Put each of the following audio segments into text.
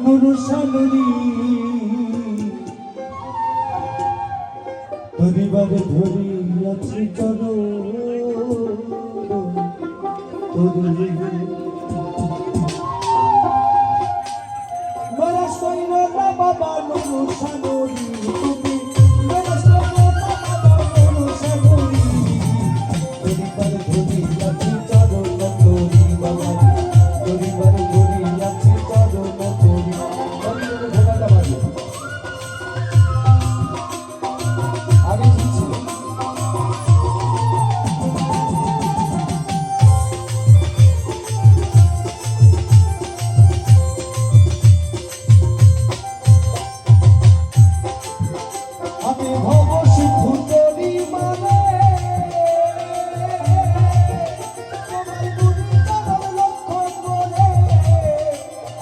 নুরুসানুরি পরিবারে ধরিয়াছি চরণ তোরে মরাস কইল না বাবা নুরুসানুরি তুমি মরাস কইল না বাবা নুরুসানুরি পরিবারে ধরিয়াছি চরণ তোরে বাবা পরিবারে ধরিয়াছি চরণ তোরে ভোলাটা বাজে আগে কি ছিল আমি ভব সিদ্ধু করি মানে তোমার গুণী তার লক্ষণ বলে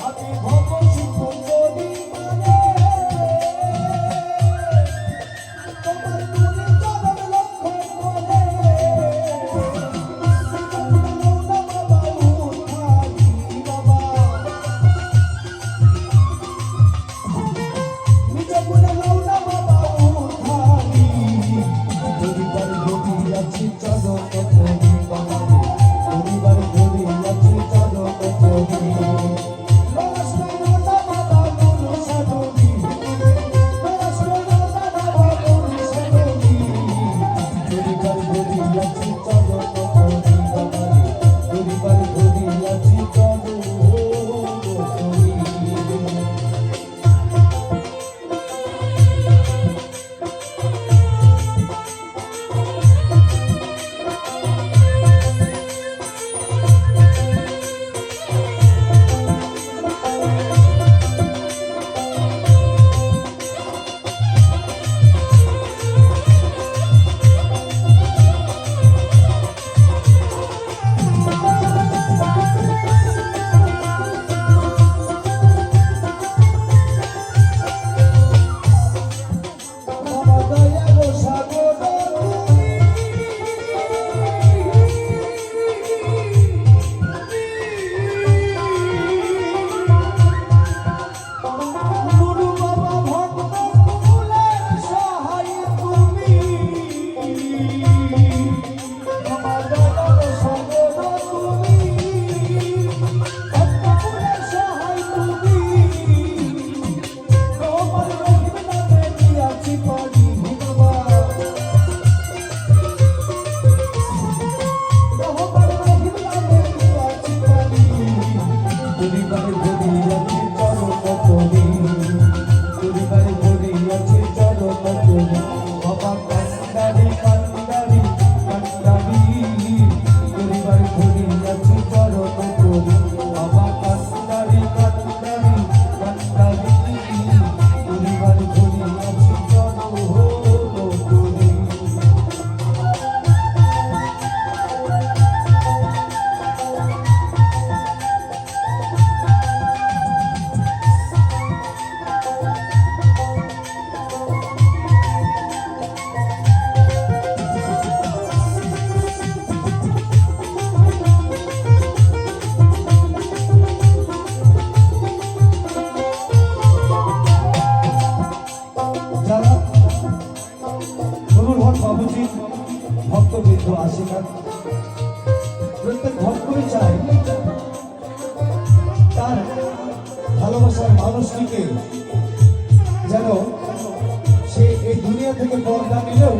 আমি ভব সিদ্ধু করি মানে তোমার গুণী তার লক্ষণ বলে বাবা উঠালি বাবা নিজ গুণে লৌনা বাবা উঠালি পরিবার ধরিয়াছি চরণ তোরি বাবা পরিবার ধরিয়াছি চরণ তোরি রস লৌনা বাবা নুরুসানুরি রস লৌনা বাবা নুরুসানুরি পরিবার ধরিয়াছি চরণ তোরি বাবা পরিবার ধরিয়াছি চরণ তোরি বাবা দয়া গো সাগর তুমি গুরু বাবা ভক্ত কুলের সহায় তুমি বাবা দয়া গো সাগর তুমি ভক্ত কুলের সহায় তুমি তোমার রহিম নামে দিয়াছি পারি বাবা তোমার রহিম নামে দিয়াছি পারি পরিবার ধরিয়াছি চরণ তোরি পরিবার ধরিয়াছি চরণ তোরি বাবা কান্দারি কান্দারি কান্দারি পরিবার ধরিয়াছি চরণ তোরি বাবা কান্দারি কান্দারি কান্দারি পরিবার ধরিয়াছি চরণ তোরি যারা অনুভব বাবুজি ভক্তবৃন্দ আশীর্বাদ প্রত্যেক ভক্তই চায় তার ভালোবাসার মানুষটিকে যেন সে এই দুনিয়া থেকে পর্দা নিলেও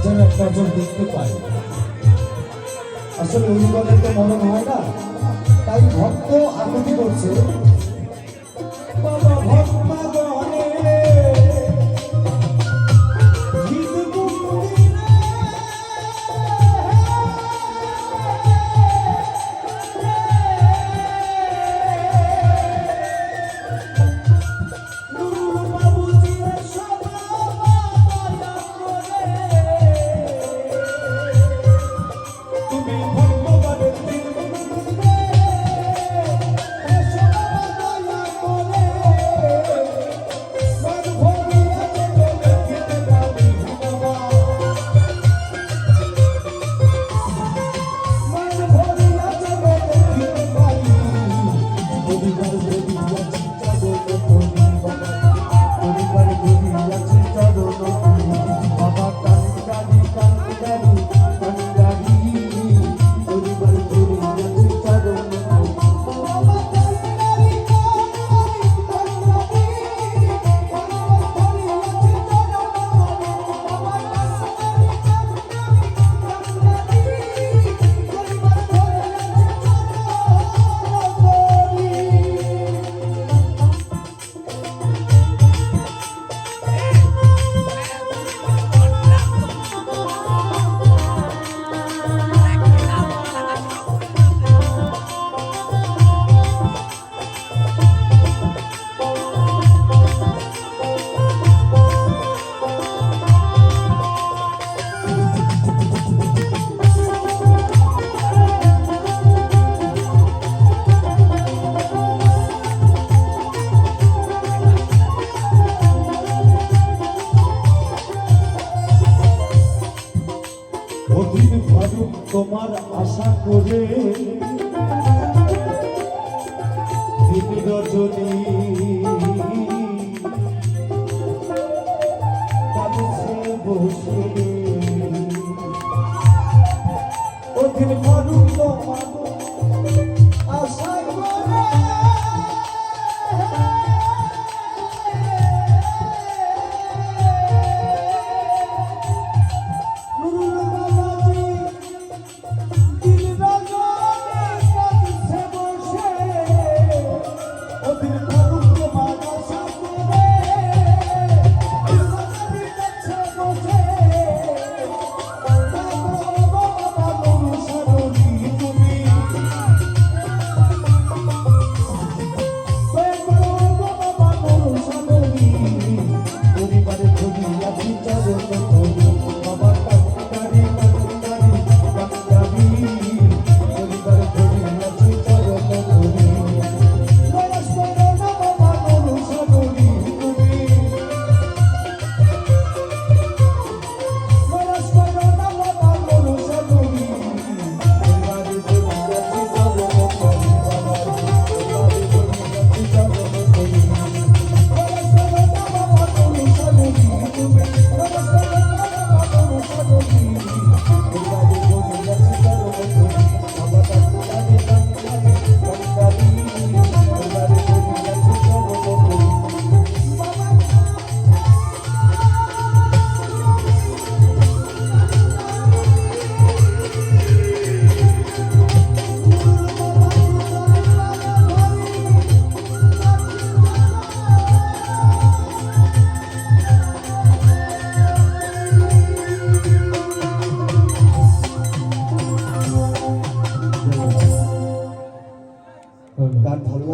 যেন এক নজর দেখতে পায়। আসলে অভিজ্ঞতার তো মরণ হয় না, তাই ভক্ত আকুতি করছে বাবা ভক্তগণে তুমি ভক্তগণের অধীন রজনী কাছে বসে অধীন ফারুক তোমার আশায় মনে গান ভালো লাগছে।